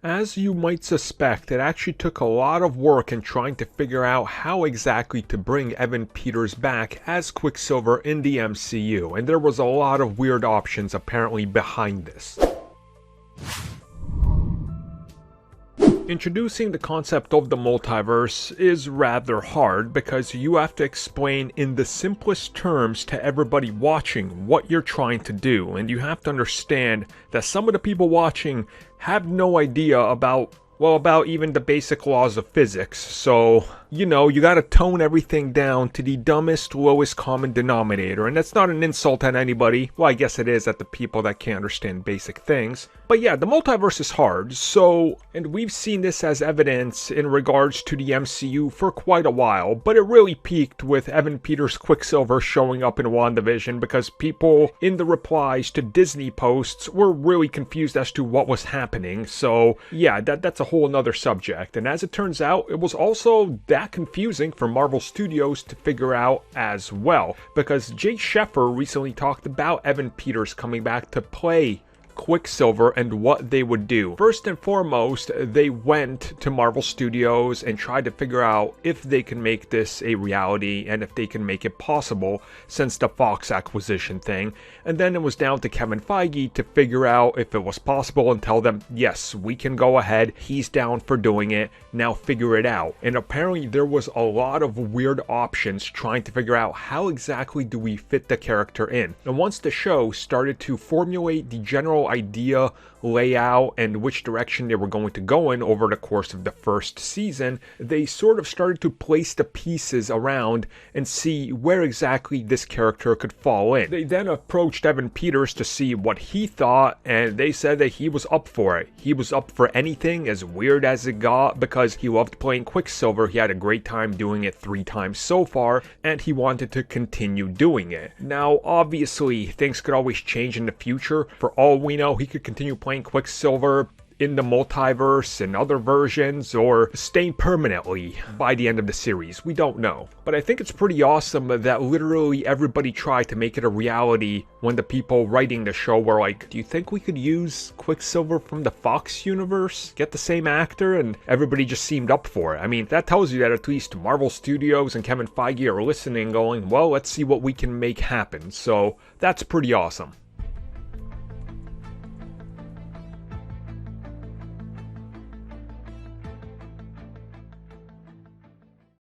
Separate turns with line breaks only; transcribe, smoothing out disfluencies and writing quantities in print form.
As you might suspect, it actually took a lot of work in trying to figure out how exactly to bring Evan Peters back as Quicksilver in the MCU, and there was a lot of weird options apparently behind this. Introducing the concept of the multiverse is rather hard because you have to explain in the simplest terms to everybody watching what you're trying to do, and you have to understand that some of the people watching have no idea about even the basic laws of physics, so, you gotta tone everything down to the dumbest, lowest common denominator, and that's not an insult at anybody. Well, I guess it is at the people that can't understand basic things. But yeah, the multiverse is hard, and we've seen this as evidence in regards to the MCU for quite a while, but it really peaked with Evan Peters' Quicksilver showing up in WandaVision because people in the replies to Disney posts were really confused as to what was happening, so yeah, that's a whole nother subject, and as it turns out, it was also that confusing for Marvel Studios to figure out as well, because Jay Sheffer recently talked about Evan Peters coming back to play Quicksilver and what they would do. First and foremost, they went to Marvel Studios and tried to figure out if they can make this a reality and if they can make it possible since the Fox acquisition thing. And then it was down to Kevin Feige to figure out if it was possible and tell them, yes, we can go ahead, he's down for doing it, now figure it out. And apparently there was a lot of weird options trying to figure out how exactly do we fit the character in. And once the show started to formulate the general idea, layout, and which direction they were going to go in over the course of the first season, they sort of started to place the pieces around and see where exactly this character could fall in. They then approached Evan Peters to see what he thought, and they said that he was up for it. He was up for anything, as weird as it got, because he loved playing Quicksilver, he had a great time doing it 3 times so far, and he wanted to continue doing it. Now, obviously, things could always change in the future. For all we know, he could continue playing Quicksilver in the multiverse and other versions, or stay permanently by the end of the series. We don't know. But I think it's pretty awesome that literally everybody tried to make it a reality when the people writing the show were like, do you think we could use Quicksilver from the Fox universe? Get the same actor? And everybody just seemed up for it. I mean, that tells you that at least Marvel Studios and Kevin Feige are listening going, well, let's see what we can make happen. So that's pretty awesome.